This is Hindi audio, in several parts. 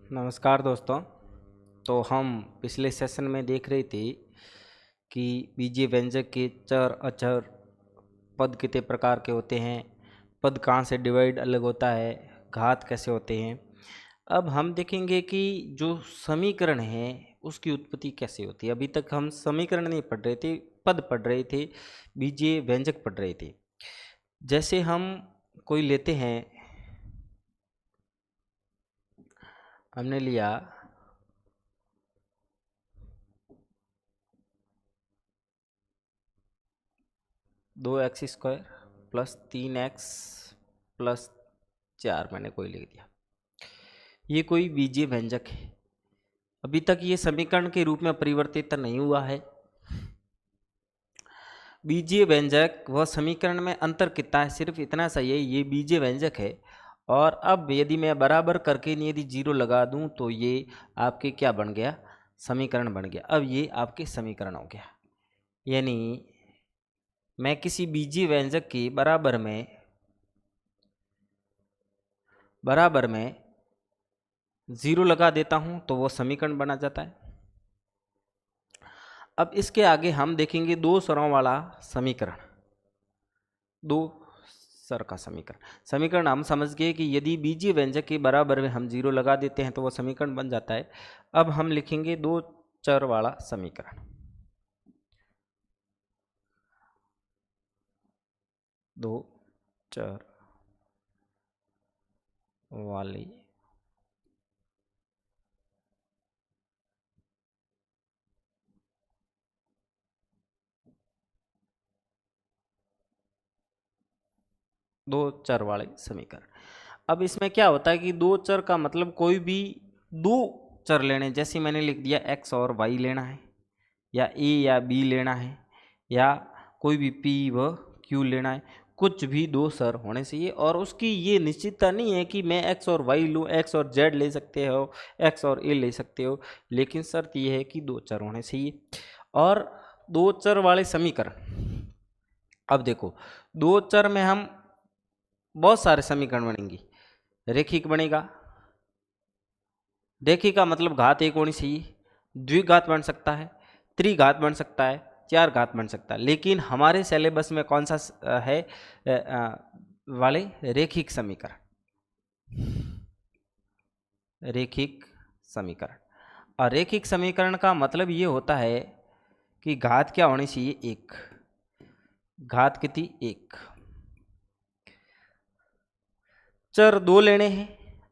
नमस्कार दोस्तों। तो हम पिछले सेशन में देख रहे थे कि बीजीय व्यंजक के चर अचर पद कितने प्रकार के होते हैं, पद कहाँ से डिवाइड अलग होता है, घात कैसे होते हैं। अब हम देखेंगे कि जो समीकरण है उसकी उत्पत्ति कैसे होती है। अभी तक हम समीकरण नहीं पढ़ रहे थे, पद पढ़ रहे थे, बीजीय व्यंजक पढ़ रहे थे। जैसे हम कोई लेते हैं, हमने लिया 2x² प्लस 3x प्लस 4, मैंने कोई लिख दिया। ये कोई बीजीय व्यंजक है। अभी तक ये समीकरण के रूप में परिवर्तित नहीं हुआ है। बीजीय व्यंजक व समीकरण में अंतर कितना है, सिर्फ इतना सही है, ये बीजीय व्यंजक है। और अब यदि मैं बराबर करके यदि 0 लगा दूं तो ये आपके क्या बन गया, समीकरण बन गया। अब ये आपके समीकरण हो गया। यानी मैं किसी बीजीय व्यंजक की बराबर में 0 लगा देता हूं तो वो समीकरण बना जाता है। अब इसके आगे हम देखेंगे दो स्वरों वाला समीकरण। दो स्वर का समीकरण हम समझ गए कि यदि बीजीय व्यंजक के बराबर में हम 0 लगा देते हैं तो वो समीकरण बन जाता है। अब हम लिखेंगे दो चर वाला समीकरण। दो चर वाली दो चर वाले समीकरण। अब इसमें क्या होता है कि दो चर का मतलब कोई भी दो चर लेने, जैसे मैंने लिख दिया x और y लेना है, या a या b लेना है, या कोई भी p व q लेना है। कुछ भी दो चर होने चाहिए और उसकी ये निश्चितता नहीं है कि मैं x और y लूँ, x और z ले सकते हो, x और a ले सकते हो, लेकिन शर्त यह है कि दो चर होने चाहिए। और दो चर वाले समीकरण, अब देखो, दो चर में हम बहुत सारे समीकरण बनेंगे। रेखिक बनेगा, रेखिक का मतलब घात एक होनी चाहिए, द्विघात बन सकता है, त्रिघात बन सकता है, चार घात बन सकता है। लेकिन हमारे सिलेबस में कौन सा है वाले रेखिक समीकरण, रेखिक समीकरण। और रेखिक समीकरण का मतलब ये होता है कि घात क्या होनी चाहिए, एक। घात कितनी, एक। चर दो लेने हैं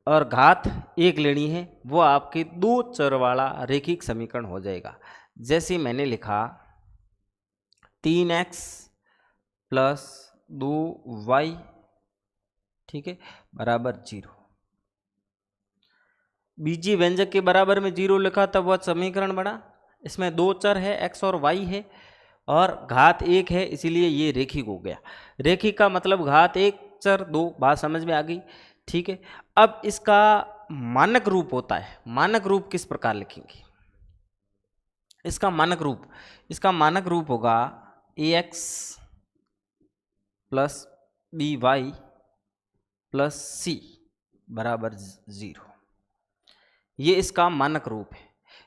और घात एक लेनी है, वो आपके दो चर वाला रेखिक समीकरण हो जाएगा। जैसे मैंने लिखा 3x प्लस 2y, ठीक है, बराबर 0। बीजीय व्यंजक के बराबर में 0 लिखा तब वह समीकरण बना। इसमें दो चर है, x और y है, और घात एक है, इसीलिए ये रेखिक हो गया। रेखिक का मतलब घात एक चर दो, बात समझ में आ गई, ठीक है। अब इसका मानक रूप होता है। मानक रूप किस प्रकार लिखेंगे, इसका मानक रूप होगा ax plus by plus c बराबर 0। ये इसका मानक रूप है।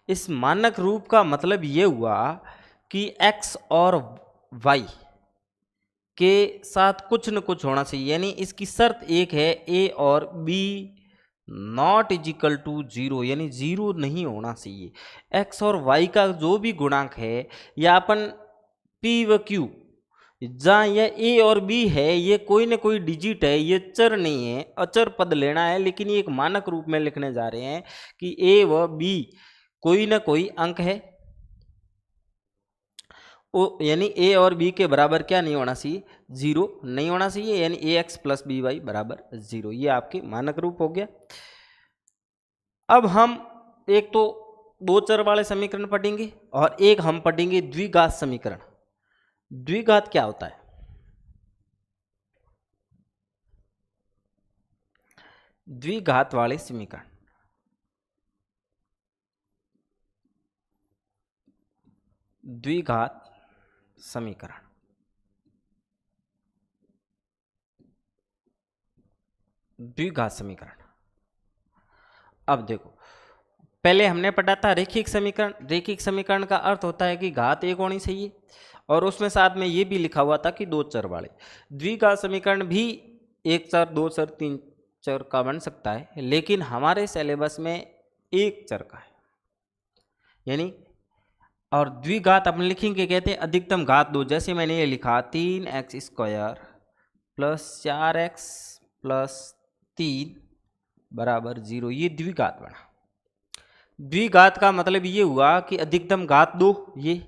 इस मानक रूप का मतलब ये हुआ कि x और y के साथ कुछ न कुछ होना चाहिए। यानी इसकी शर्त एक है, a और b नॉट इजिकल टू 0, यानी 0 नहीं होना चाहिए। x और y का जो भी गुणांक है, या अपन p व q, जहाँ यह a और b है, ये कोई ना कोई डिजिट है, ये चर नहीं है, अचर पद लेना है। लेकिन ये एक मानक रूप में लिखने जा रहे हैं कि a व b कोई ना कोई अंक है, यानी a और b के बराबर क्या नहीं होना चाहिए, 0 नहीं होना चाहिए, यानी ax प्लस बी वाई बराबर 0। ये आपके मानक रूप हो गया। अब हम एक तो दो चर वाले समीकरण पढ़ेंगे और एक हम पढ़ेंगे द्विघात समीकरण। द्विघात क्या होता है, द्विघात वाले समीकरण। द्विघात समीकरण, द्विघात समीकरण। अब देखो, पहले हमने पढ़ा था रेखिक समीकरण। रेखिक समीकरण का अर्थ होता है कि घात एक होनी चाहिए, और उसमें साथ में ये भी लिखा हुआ था कि दो चर वाले। द्विघात समीकरण भी एक चर, दो चर, तीन चर का बन सकता है, लेकिन हमारे सिलेबस में एक चर का है। यानी और द्विघात अपन लिखेंगे, कहते हैं अधिकतम घात दो। जैसे मैंने ये लिखा 3x² प्लस 4x प्लस 3 बराबर 0, ये द्विघात बना। द्विघात का मतलब ये हुआ कि अधिकतम घात दो ये,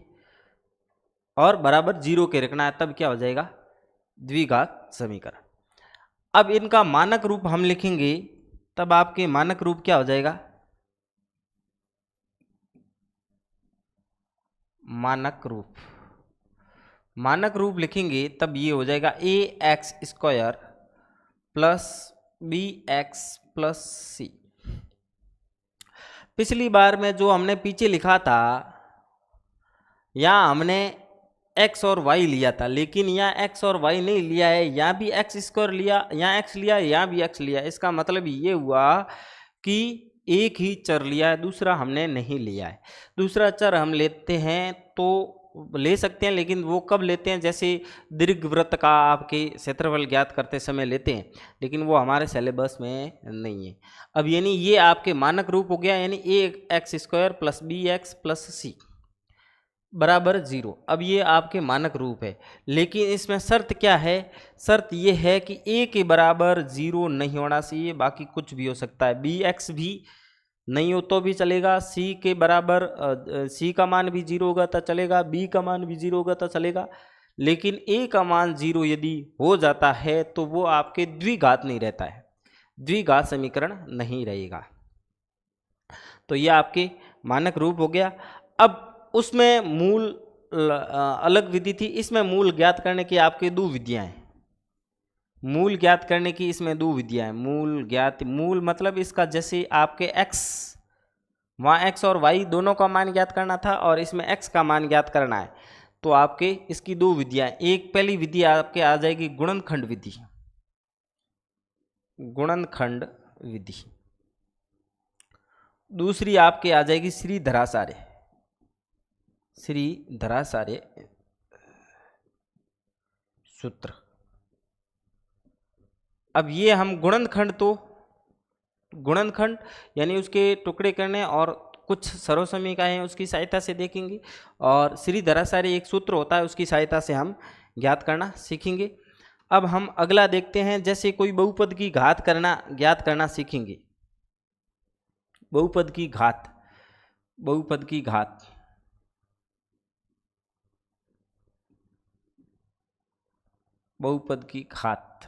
और बराबर 0 के रखना है, तब क्या हो जाएगा द्विघात समीकरण। अब इनका मानक रूप हम लिखेंगे, तब आपके मानक रूप क्या हो जाएगा, मानक रूप। मानक रूप लिखेंगे तब ये हो जाएगा ax² plus bx plus c। पिछली बार में जो हमने पीछे लिखा था, यहाँ हमने x और y लिया था, लेकिन यहाँ x और y नहीं लिया है, यहाँ भी x² लिया, यहाँ x लिया, यहाँ भी x लिया। इसका मतलब ये हुआ कि एक ही चर लिया है, दूसरा हमने नहीं लिया है। दूसरा चर हम लेते हैं तो ले सकते हैं, लेकिन वो कब लेते हैं, जैसे दीर्घवृत्त का आपके क्षेत्रफल ज्ञात करते समय लेते हैं, लेकिन वो हमारे सिलेबस में नहीं है। अब यानी ये आपके मानक रूप हो गया, यानी ax² plus bx plus c बराबर 0। अब ये आपके मानक रूप है, लेकिन इसमें शर्त क्या है, शर्त ये है कि a के बराबर 0 नहीं होना चाहिए, बाकी कुछ भी हो सकता है। bx भी नहीं हो तो भी चलेगा, c के बराबर c का मान भी 0 होगा तो चलेगा, b का मान भी 0 होगा तो चलेगा, लेकिन a का मान 0 यदि हो जाता है तो वो आपके द्विघात नहीं रहता है, द्विघात समीकरण नहीं रहेगा। तो ये आपके मानक रूप हो गया। अब उसमें मूल अलग विधि थी, इसमें मूल ज्ञात करने की आपके दो विधियां हैं। मूल ज्ञात करने की इसमें दो विधियां हैं। मूल मतलब इसका जैसे आपके x, वहाँ x और y दोनों का मान ज्ञात करना था, और इसमें x का मान ज्ञात करना है, तो आपके इसकी दो विधियां। एक पहली विधि आपके आ जाएगी गुणनखंड विधि, गुणनखंड विधि। दूसरी आपके आ जाएगी श्रीधराचार्य, श्रीधराचार्य सूत्र। अब ये हम गुणनखंड यानी उसके टुकड़े करने और कुछ सर्वसमीकाएं उसकी सहायता से देखेंगे, और श्रीधराचार्य एक सूत्र होता है, उसकी सहायता से हम ज्ञात करना सीखेंगे। अब हम अगला देखते हैं, जैसे कोई बहुपद की घात करना ज्ञात करना सीखेंगे। बहुपद की घात, बहुपद की घात, बहुपद की घात,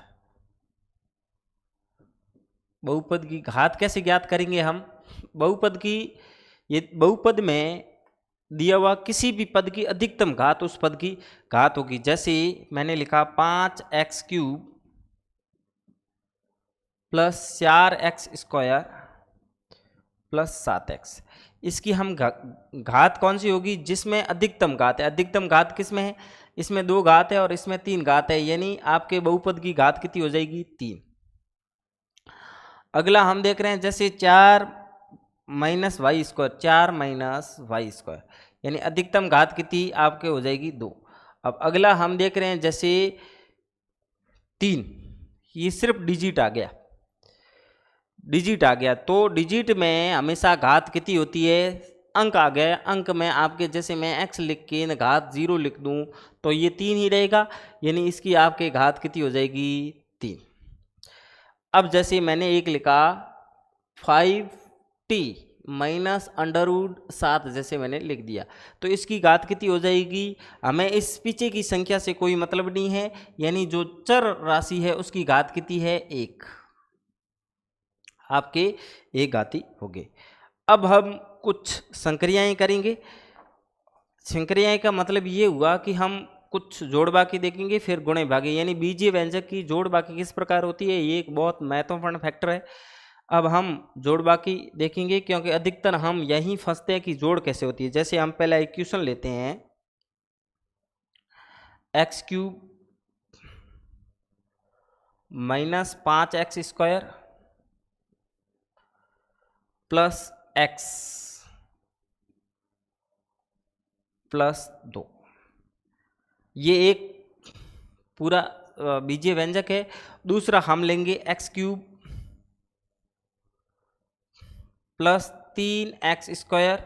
बहुपद की घात कैसे ज्ञात करेंगे हम। बहुपद की, ये बहुपद में दिया हुआ किसी भी पद की अधिकतम घात उस पद की घात होगी। जैसे मैंने लिखा 5x³ plus 4x² plus 7x। इसकी हम घात कौन सी होगी, जिसमें अधिकतम घात है। अधिकतम घात किस में है, इसमें 2 घात है और इसमें 3 घात है, यानी आपके बहुपद की घात कितनी हो जाएगी 3। अगला हम देख रहे हैं, जैसे 4 माइनस y², 4 माइनस y², यानी अधिकतम घात कितनी आपके हो जाएगी 2। अब अगला हम देख रहे हैं, जैसे 3, ये सिर्फ डिजिट आ गया, डिजिट आ गया, तो डिजिट में हमेशा घात कितनी होती है, अंक आ गया। अंक में आपके, जैसे मैं x लिख के न घात 0 लिख दूं तो ये 3 ही रहेगा, यानी इसकी आपके घात कितनी हो जाएगी 3। अब जैसे मैंने एक लिखा 5t माइनस √7, जैसे मैंने लिख दिया, तो इसकी घात कितनी हो जाएगी, हमें इस पीछे की संख्या से कोई मतलब नहीं है, यानी जो चर राशि है उसकी घात कितनी है 1, आपके 1 घाती हो गए। अब हम कुछ संक्रियाएं करेंगे। संक्रियाएं का मतलब ये हुआ कि हम कुछ जोड़ बाकी देखेंगे, फिर गुणे भागे, यानी बीजीय व्यंजक की जोड़ बाकी किस प्रकार होती है, ये एक बहुत महत्वपूर्ण फैक्टर है। अब हम जोड़ बाकी देखेंगे, क्योंकि अधिकतर हम यहीं फंसते हैं कि जोड़ कैसे होती है। जैसे हम पहला इक्वेशन लेते हैं, x³ minus 5x² plus x plus 2। ये एक पूरा बीजीय व्यंजक है। दूसरा हम लेंगे x cube plus 3x²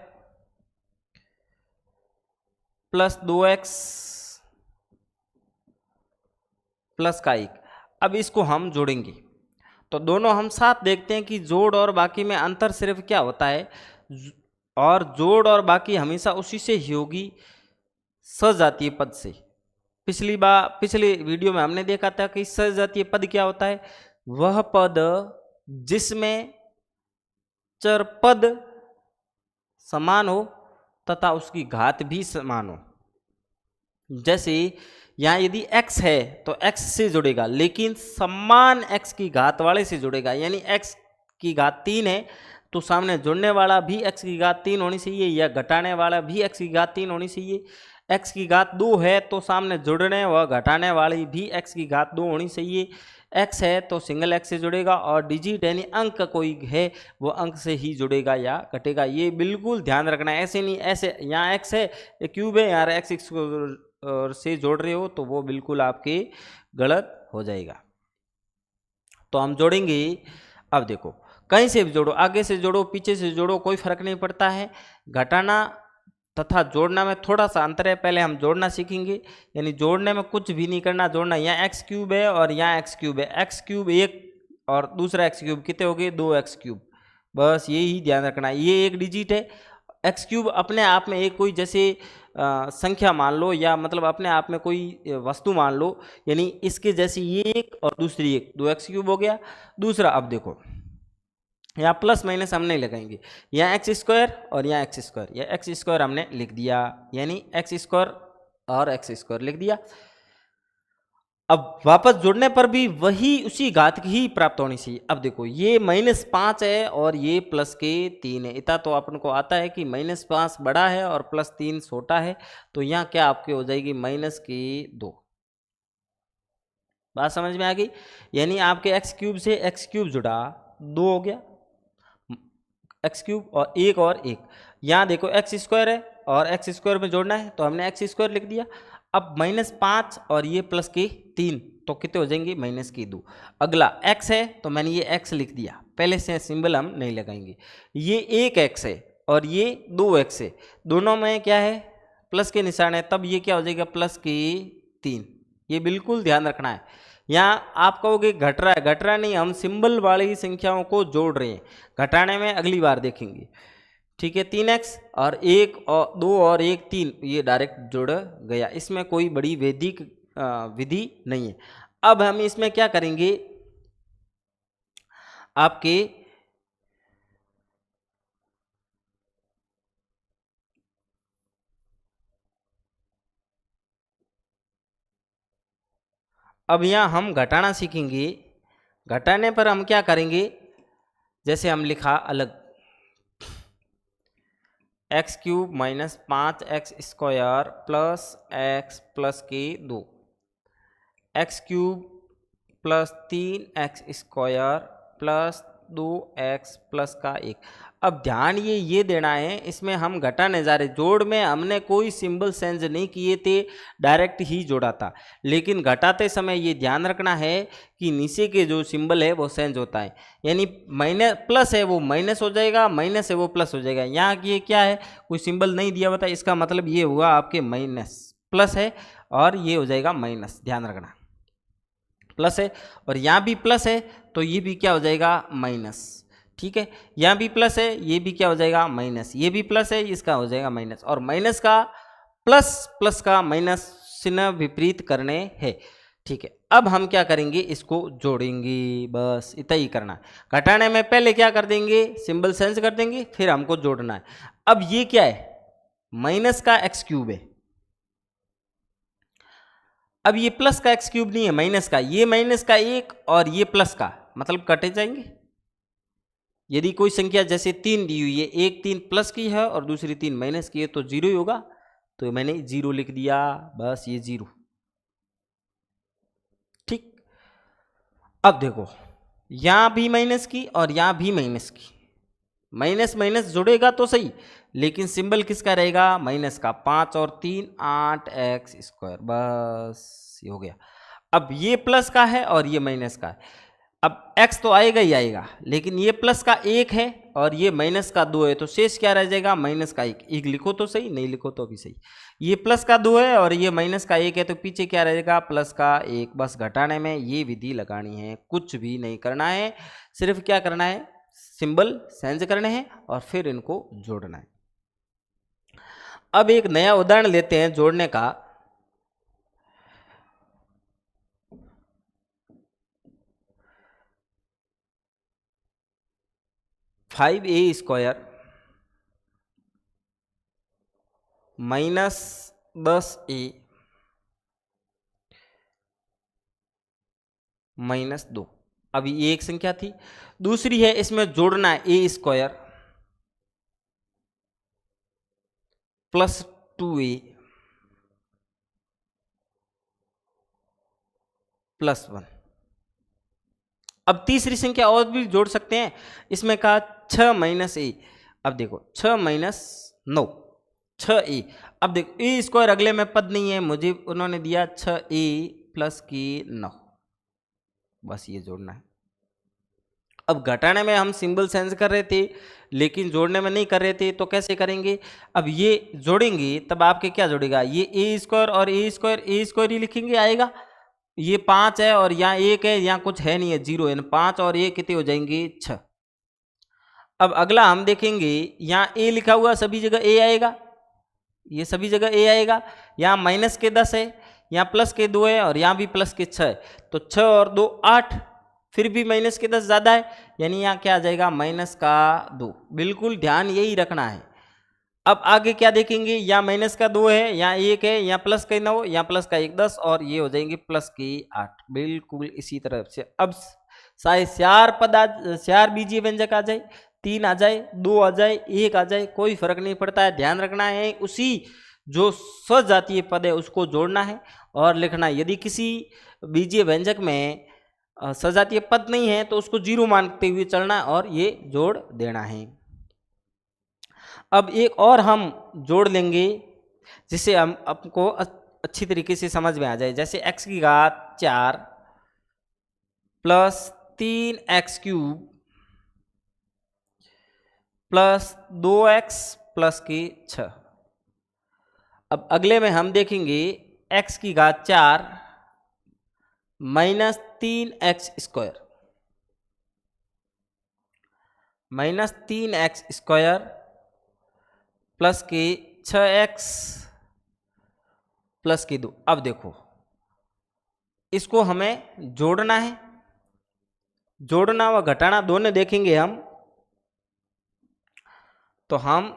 plus 2x plus का 1। अब इसको हम जोड़ेंगे तो दोनों हम साथ देखते हैं कि जोड़ और बाकी में अंतर सिर्फ क्या होता है, और जोड़ और बाकी हमेशा उसी से ही होगी, सजातीय पद से। पिछले वीडियो में हमने देखा था कि सजातीय पद क्या होता है, वह पद जिसमें चर पद समान हो तथा उसकी घात भी समान हो। जैसे यहाँ यदि x है तो x से जुड़ेगा, लेकिन समान x की घात वाले से जुड़ेगा। यानी x की घात 3 है तो सामने जुड़ने वाला भी x की घात 3 होनी चाहिए, या घटाने वाला भी x की घात 3 होनी चाहिए। x की घात 2 है तो सामने जुड़ने व घटाने वाली भी x की घात 2 होनी चाहिए। x है तो सिंगल x से जुड़ेगा, और डिजिट यानी अंक कोई है वो अंक से ही जुड़ेगा या घटेगा। ये बिल्कुल ध्यान रखना है, ऐसे नहीं ऐसे यहाँ x है क्यूब है, यहाँ x और से जोड़ रहे हो तो वो बिल्कुल आपके गलत हो जाएगा। तो हम जोड़ेंगे। अब देखो कहीं से भी जोड़ो, आगे से जोड़ो पीछे से जोड़ो, कोई फर्क नहीं पड़ता है। घटाना तथा जोड़ना में थोड़ा सा अंतर है, पहले हम जोड़ना सीखेंगे। यानी जोड़ने में कुछ भी नहीं करना, जोड़ना यहाँ एक्स क्यूब है और यहाँ एक्स क्यूब है, एक्स क्यूब एक और दूसरा एक्स क्यूब कितने हो गए, 2x क्यूब। बस यही ध्यान रखना है, ये एक डिजिट है। एक्स क्यूब अपने आप में एक कोई जैसे संख्या मान लो, या मतलब अपने आप में कोई वस्तु मान लो, यानी इसके जैसी ये एक और दूसरी एक, 2x क्यूब हो गया। दूसरा अब देखो यहाँ प्लस माइनस हम नहीं लगाएंगे, यहाँ x² और यहाँ x², या x² हमने लिख दिया, यानी x² और x² लिख दिया। अब वापस जोड़ने पर भी वही उसी घात की ही प्राप्त होनी चाहिए। अब देखो ये -5 है और ये +3 है। इतना तो अपन को आता है कि -5 बड़ा है और +3 छोटा है, तो यहाँ क्या आपके हो जाएगी -2। बात समझ में आ गई। यानी आपके एक्स क्यूब से एक्स क्यूब जुड़ा 2 हो गया, एक्स क्यूब और एक। यहाँ देखो x² है और x² में जोड़ना है तो हमने x² लिख दिया। अब -5 और ये +3 तो कितने हो जाएंगे -2। अगला x है तो मैंने ये x लिख दिया, पहले से सिंबल हम नहीं लगाएंगे। ये 1x है और ये 2x है, दोनों में क्या है प्लस के निशान है, तब ये क्या हो जाएगा +3। ये बिल्कुल ध्यान रखना है। यहाँ आप कहोगे घट रहा है नहीं, हम सिंबल वाली संख्याओं को जोड़ रहे हैं, घटाने में अगली बार देखेंगे। ठीक है 3x और 1 और 2 और 1 3, ये डायरेक्ट जुड़ गया, इसमें कोई बड़ी वैदिक विधि नहीं है। अब हम इसमें क्या करेंगे, आपके अब यहाँ हम घटाना सीखेंगे। घटाने पर हम क्या करेंगे, जैसे हम लिखा अलग x³ -5x² plus x plus के 2, x³ plus 3x² plus 2x plus का 1। अब ध्यान ये देना है, इसमें हम घटाने जा रहे, जोड़ में हमने कोई सिंबल चेंज नहीं किए थे, डायरेक्ट ही जोड़ा था। लेकिन घटाते समय ये ध्यान रखना है कि नीचे के जो सिंबल है वो चेंज होता है। यानी प्लस है वो माइनस हो जाएगा, माइनस है वो प्लस हो जाएगा। यहाँ की ये क्या है, कोई सिंबल नहीं दिया हुआ था, इसका मतलब ये हुआ आपके माइनस, प्लस है और ये हो जाएगा माइनस, ध्यान रखना प्लस है। और यहाँ भी प्लस है तो ये भी क्या हो जाएगा माइनस। ठीक है, यहाँ भी प्लस है, ये भी क्या हो जाएगा माइनस, ये भी प्लस है, इसका हो जाएगा माइनस। और माइनस का प्लस, प्लस का माइनस चिन्ह विपरीत करने हैं। ठीक है, अब हम क्या करेंगे, इसको जोड़ेंगे, बस इतना ही करना है। घटाने में पहले क्या कर देंगे, सिंबल चेंज कर देंगे, फिर हमको जोड़ना है। अब ये क्या है, माइनस का x³ है। अब ये प्लस का x³ नहीं है, माइनस का, ये माइनस का 1 और ये प्लस का, मतलब कटे जाएंगे। यदि कोई संख्या जैसे 3 दी हुई है, एक 3 प्लस की है और दूसरी 3 माइनस की है तो 0 ही होगा, तो मैंने 0 लिख दिया, बस ये 0। ठीक, अब देखो यहाँ भी माइनस की और यहाँ भी माइनस की, माइनस माइनस जुड़ेगा तो सही, लेकिन सिंबल किसका रहेगा, माइनस का। 5 और 3 8x², बस ये हो गया। अब ये प्लस का है और ये माइनस का है। अब x तो आएगा ही आएगा, लेकिन ये प्लस का 1 है और ये माइनस का 2 है, तो शेष क्या रह जाएगा, माइनस का 1। 1 लिखो तो सही, नहीं लिखो तो भी सही। ये प्लस का 2 है और ये माइनस का 1 है, तो पीछे क्या रहेगा, प्लस का 1। बस घटाने में ये विधि लगानी है, कुछ भी नहीं करना है, सिर्फ क्या करना है, सिंबल चेंज करने हैं और फिर इनको जोड़ना है। अब एक नया उदाहरण लेते हैं जोड़ने का। (5a² minus 10a minus 2। अभी ये एक संख्या थी, दूसरी है, इसमें जोड़ना है a² प्लस 2a प्लस 1। अब तीसरी संख्या और भी जोड़ सकते हैं, इसमें कहा 6 माइनस a। अब देखो 6 माइनस 9, 6a। अब देखो a² अगले में पद नहीं है, मुझे उन्होंने दिया 6a प्लस की 9, बस ये जोड़ना है। अब घटाने में हम सिंबल चेंज कर रहे थे, लेकिन जोड़ने में नहीं कर रहे थे, तो कैसे करेंगे, अब ये जोड़ेंगे तब आपके क्या जोड़ेगा, ये a² और a² ही लिखेंगे, आएगा। ये 5 है और यहाँ 1 है, यहाँ कुछ है नहीं है, 0 है। 5 और 1 कितने हो जाएंगे, 6। अब अगला हम देखेंगे, यहाँ a लिखा हुआ सभी जगह a आएगा, ये सभी जगह a आएगा। यहाँ माइनस के 10 है, यहाँ प्लस के 2 है और यहाँ भी प्लस के 6 है, तो 6 और 2 8, फिर भी माइनस के 10 ज़्यादा है, यानी यहाँ क्या आ जाएगा, माइनस का 2। बिल्कुल ध्यान यही रखना है। अब आगे क्या देखेंगे, यहाँ माइनस का 2 है, यहाँ 1 है, यहाँ प्लस का 9, यहाँ प्लस का 1 10 और ये हो जाएंगे प्लस की 8। बिल्कुल इसी तरह से। अब चाहे 4 बीजीय व्यंजक आ जाए, 3 आ जाए, 2 आ जाए, 1 आ जाए, कोई फर्क नहीं पड़ता है। ध्यान रखना है उसी जो सजातीय पद है उसको जोड़ना है और लिखना है। यदि किसी बीजीय व्यंजक में सजातीय पद नहीं है तो उसको 0 मानते हुए चलना और ये जोड़ देना है। अब एक और हम जोड़ लेंगे जिससे हम आपको अच्छी तरीके से समझ में आ जाए। जैसे x⁴ plus 3x³ plus 2x plus की 6। अब अगले में हम देखेंगे x⁴ minus 3x² minus 3x² plus की 6x प्लस की 2। अब देखो इसको हमें जोड़ना है, जोड़ना व घटाना दोनों देखेंगे हम। तो हम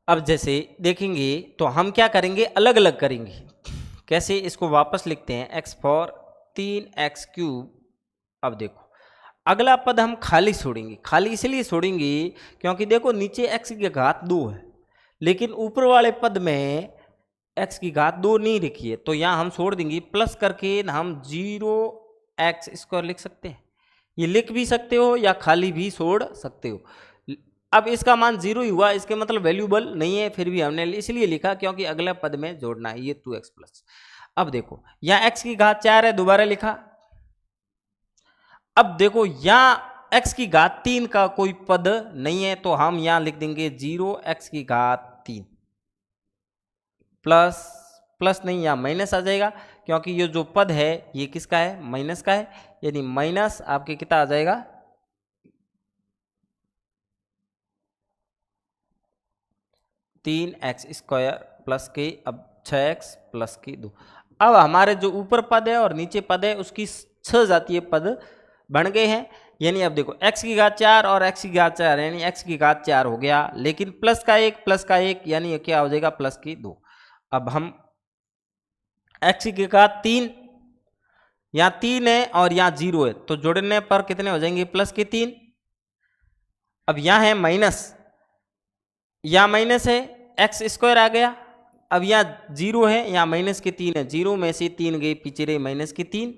अब जैसे देखेंगे तो हम क्या करेंगे, अलग अलग करेंगे। कैसे, इसको वापस लिखते हैं, x⁴ 3x³ अब देखो अगला पद हम खाली छोड़ेंगे। खाली इसलिए छोड़ेंगे क्योंकि देखो नीचे x⁴ 2 है, लेकिन ऊपर वाले पद में x⁴ 2 नहीं लिखी है, तो यहाँ हम छोड़ देंगे। प्लस करके हम 0x² लिख सकते हैं, ये लिख भी सकते हो या खाली भी छोड़ सकते हो। अब इसका मान 0 ही हुआ, इसके मतलब वैल्यूबल नहीं है, फिर भी हमने इसलिए लिखा क्योंकि अगले पद में जोड़ना है, ये 2x प्लस। अब देखो यहाँ x⁴ है, दोबारा लिखा। अब देखो यहाँ x⁴ का कोई पद नहीं है, तो हम यहाँ लिख देंगे 0x⁴ प्लस प्लस नहीं, यहाँ माइनस आ जाएगा क्योंकि ये जो पद है ये किसका है, माइनस का है, यानी माइनस आपके कितना आ जाएगा, 3x² प्लस के अब 6x प्लस की 2। अब हमारे जो ऊपर पद है और नीचे पद है उसकी 6 जातीय पद बन गए हैं। यानी अब देखो x⁴ और x⁴ यानी x⁴ हो गया, लेकिन प्लस का 1 यानी ये क्या हो जाएगा, प्लस की 2। अब हम x⁴ 3, यहाँ 3 है और यहाँ 0 है, तो जोड़ने पर कितने हो जाएंगे, प्लस के 3। अब यहाँ है माइनस, यहाँ माइनस है, एक्स स्क्वायर आ गया। अब यहाँ 0 है, यहाँ माइनस के 3 है, 0 में से 3 गए, पीछे रहे माइनस के 3,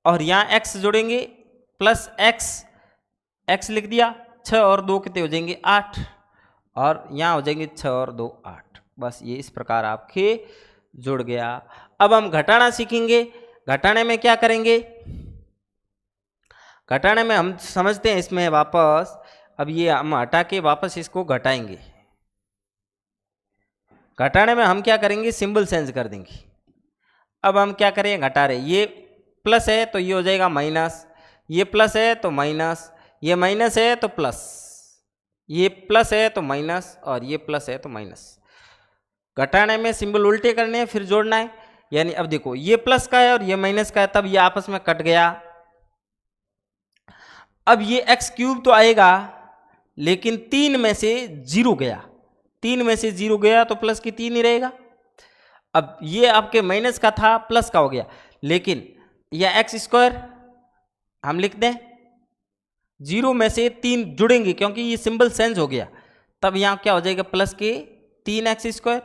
और यहाँ एक्स जोड़ेंगे प्लस एक्स, एक्स लिख दिया, 6 और 2 कितने हो जाएंगे 8, और यहाँ हो जाएंगे 6 और 2 8। बस ये इस प्रकार आपके जुड़ गया। अब हम घटाना सीखेंगे। घटाने में क्या करेंगे, घटाने में हम समझते हैं इसमें वापस, अब ये हम हटा के वापस इसको घटाएंगे। घटाने में हम क्या करेंगे, सिंबल चेंज कर देंगे। अब हम क्या करें, घटा रहे, ये प्लस है तो ये हो जाएगा माइनस, ये प्लस है तो माइनस, ये माइनस है तो प्लस, ये प्लस है तो माइनस, और ये प्लस है तो माइनस। घटाने में सिंबल उल्टे करने हैं, फिर जोड़ना है। यानी अब देखो ये प्लस का है और ये माइनस का है, तब ये आपस में कट गया। अब ये एक्स क्यूब तो आएगा, लेकिन 3 में से 0 गया, 3 में से 0 गया तो प्लस की 3 ही रहेगा। अब ये आपके माइनस का था, प्लस का हो गया, लेकिन यह एक्स स्क्वायर हम लिख दें, 0 में से 3 जुड़ेंगे क्योंकि ये सिंबल चेंज हो गया, तब यहाँ क्या हो जाएगा, प्लस के 3 एक्स स्क्वायर।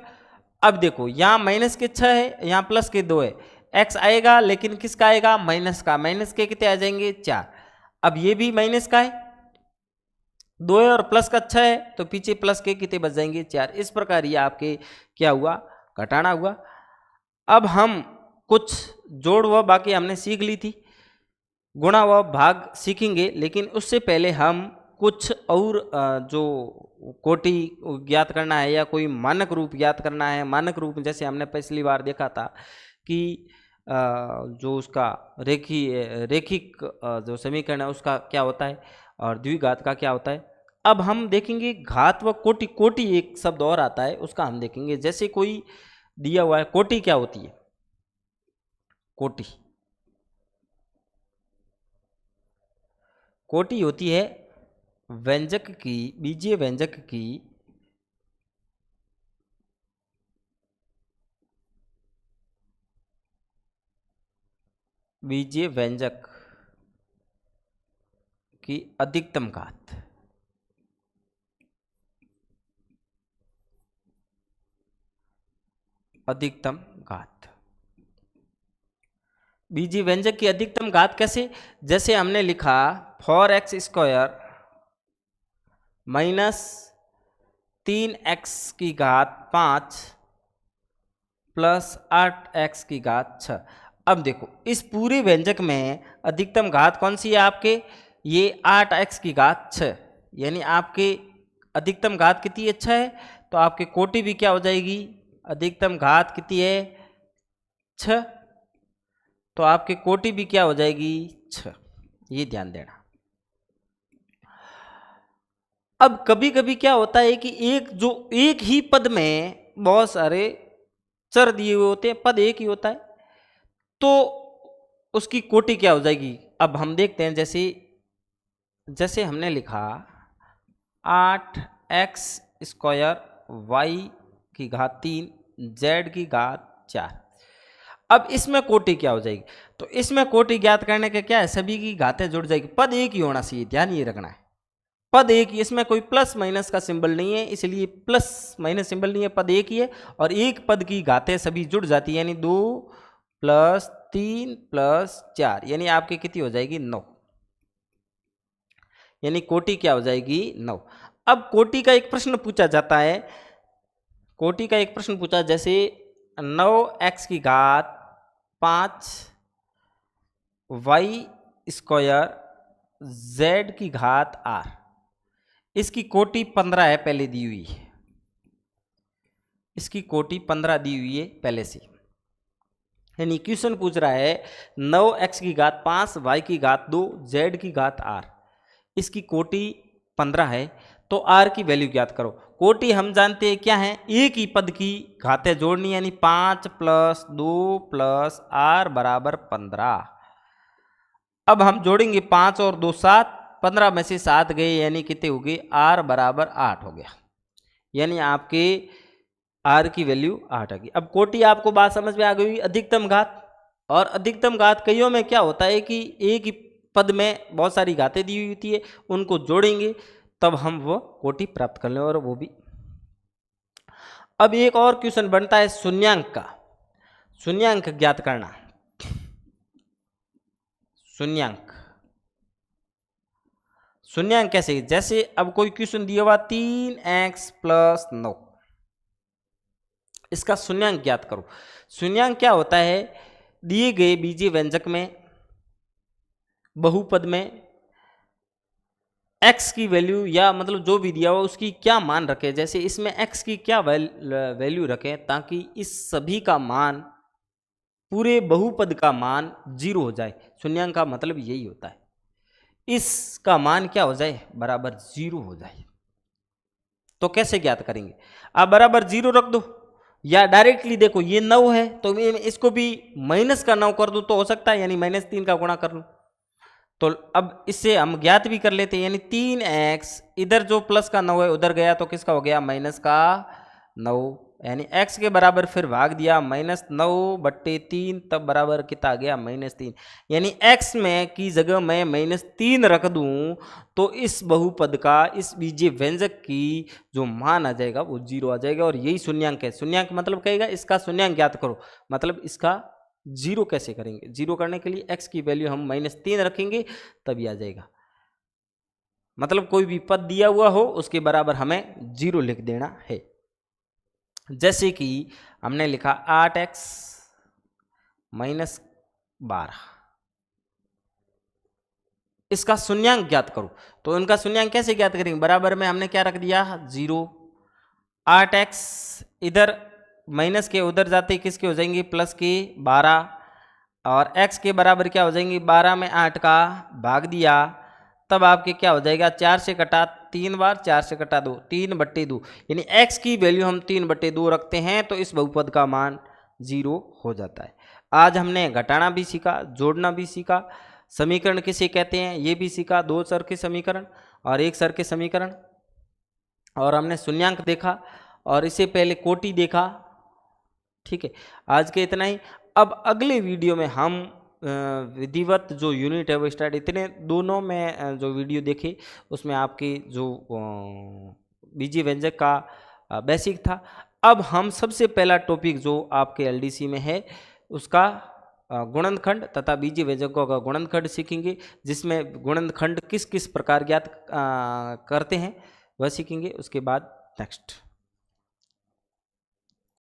अब देखो यहाँ माइनस के 6 है, यहाँ प्लस के 2 है, एक्स आएगा लेकिन किसका आएगा, माइनस का, माइनस के कितने आ जाएंगे 4। अब ये भी माइनस का है, 2 है और प्लस का 6 है, तो पीछे प्लस के कितने बच जाएंगे 4। इस प्रकार ये आपके क्या हुआ, घटाना हुआ। अब हम कुछ जोड़ व बाकी हमने सीख ली थी, गुणा व भाग सीखेंगे, लेकिन उससे पहले हम कुछ और जो कोटि ज्ञात करना है या कोई मानक रूप ज्ञात करना है। मानक रूप जैसे हमने पिछली बार देखा था कि जो उसका रेखिक जो समीकरण है उसका क्या होता है और द्विघात का क्या होता है। अब हम देखेंगे घात व कोटि। कोटि एक शब्द और आता है, उसका हम देखेंगे। जैसे कोई दिया हुआ है, कोटि क्या होती है, कोटि, कोटि होती है व्यंजक की, बीजीय व्यंजक की बीजीय व्यंजक की अधिकतम घात। अधिकतम घात, बीजीय व्यंजक की अधिकतम घात कैसे, जैसे हमने लिखा 4x स्क्वायर माइनस 3x की घात 5 प्लस 8x की घात 6। अब देखो इस पूरे व्यंजक में अधिकतम घात कौन सी है आपके, ये 8x की घात 6, यानी आपके अधिकतम घात कितनी है 6 है, तो आपके कोटि भी क्या हो जाएगी, अधिकतम घात कितनी है 6, तो आपके कोटि भी क्या हो जाएगी 6। ये ध्यान देना। अब कभी कभी क्या होता है कि एक ही पद में बहुत सारे चर दिए हुए होते हैं, पद एक ही होता है, तो उसकी कोटि क्या हो जाएगी। अब हम देखते हैं, जैसे हमने लिखा 8x स्क्वायर y की घात 3 z की घात 4। अब इसमें कोटि क्या हो जाएगी, तो इसमें कोटि ज्ञात करने के क्या है, सभी की घातें जुड़ जाएगी, पद एक ही होना चाहिए, ध्यान ये रखना है, पद एक ही, इसमें कोई प्लस माइनस का सिंबल नहीं है, इसलिए प्लस माइनस सिंबल नहीं है, पद एक ही है, और एक पद की घातें सभी जुड़ जाती है, यानी 2 प्लस 3 प्लस 4, यानी आपकी कितनी हो जाएगी 9, यानी कोटि क्या हो जाएगी 9। अब कोटि का एक प्रश्न पूछा जाता है, कोटि का एक प्रश्न पूछा, जैसे 9x की घात 5 y स्क्वायर z की घात r, इसकी कोटि 15 है, पहले दी हुई है, इसकी कोटि 15 दी हुई है पहले से, यानी क्वेश्चन पूछ रहा है 9x की घात 5 y की घात 2 z की घात r, इसकी कोटि 15 है, तो r की वैल्यू ज्ञात करो। कोटि हम जानते हैं क्या है, एक ही पद की घातें जोड़नी, यानी 5 प्लस 2 प्लस r बराबर 15। अब हम जोड़ेंगे 5 और 2 7, 15 में से 7 गए, यानी कितने हो गए, r बराबर 8 हो गया, यानी आपके r की वैल्यू 8 आ गई। अब कोटि आपको बात समझ में आ गई। अधिकतम घात, और अधिकतम घात कईयों में क्या होता है कि एक ही पद में बहुत सारी घातें दी हुई होती है, उनको जोड़ेंगे तब हम वो कोटि प्राप्त कर लें। और वो भी अब एक और क्वेश्चन बनता है शून्यांक का, शून्यांक ज्ञात करना। शून्यांक कैसे, जैसे अब कोई क्वेश्चन दिया हुआ 3x + 9, इसका शून्यांक ज्ञात करो। शून्यांक क्या होता है, दिए गए बीजीय व्यंजक में बहुपद में x की वैल्यू या मतलब जो भी दिया हुआ उसकी क्या मान रखें। जैसे इसमें x की क्या वैल्यू रखें ताकि इस सभी का मान, पूरे बहुपद का मान 0 हो जाए। शून्यांक का मतलब यही होता है, इसका मान क्या हो जाए, बराबर 0 हो जाए। तो कैसे ज्ञात करेंगे, आप बराबर 0 रख दो या डायरेक्टली देखो ये 9 है तो मैं इसको भी -9 कर दूं तो हो सकता है, यानी -3 का गुणा कर लूं। तो अब इससे हम ज्ञात भी कर लेते हैं, यानी 3x इधर जो प्लस का 9 है उधर गया तो किसका हो गया, -9, यानी x के बराबर फिर भाग दिया -9/3, तब बराबर कितना आ गया, -3। यानी x में की जगह मैं -3 रख दूं तो इस बहुपद का, इस बीजीय व्यंजक की जो मान आ जाएगा वो 0 आ जाएगा। और यही शून्यांक है। शून्यांक मतलब कहेगा इसका शून्यांक ज्ञात करो, मतलब इसका 0 कैसे करेंगे। 0 करने के लिए x की वैल्यू हम -3 रखेंगे तभी आ जाएगा। मतलब कोई भी पद दिया हुआ हो उसके बराबर हमें 0 लिख देना है। जैसे कि हमने लिखा 8x - 12, इसका शून्यांक ज्ञात करो। तो इनका शून्यांक कैसे ज्ञात करेंगे, बराबर में हमने क्या रख दिया, 0। 8x इधर माइनस के उधर जाते किसके हो जाएंगे, प्लस के 12, और x के बराबर क्या हो जाएंगे, 12 में 8 का भाग दिया, तब आपके क्या हो जाएगा, 4 से कटा 3 बार, 4 से कटा 2, 3/2, यानी x की वैल्यू हम 3/2 रखते हैं तो इस बहुपद का मान 0 हो जाता है। आज हमने घटाना भी सीखा, जोड़ना भी सीखा, समीकरण किसे कहते हैं ये भी सीखा, 2 चर के समीकरण और 1 चर के समीकरण, और हमने शून्यांक देखा और इससे पहले कोटि देखा। ठीक है, आज के इतना ही। अब अगले वीडियो में हम विधिवत जो यूनिट है वो स्टार्ट, इतने दोनों में जो वीडियो देखे उसमें आपकी जो बीजीय व्यंजक का बेसिक था। अब हम सबसे पहला टॉपिक जो आपके एलडीसी में है उसका गुणनखंड तथा बीजीय व्यंजकों का गुणनखंड सीखेंगे, जिसमें गुणनखंड किस किस प्रकार ज्ञात करते हैं वह सीखेंगे। उसके बाद नेक्स्ट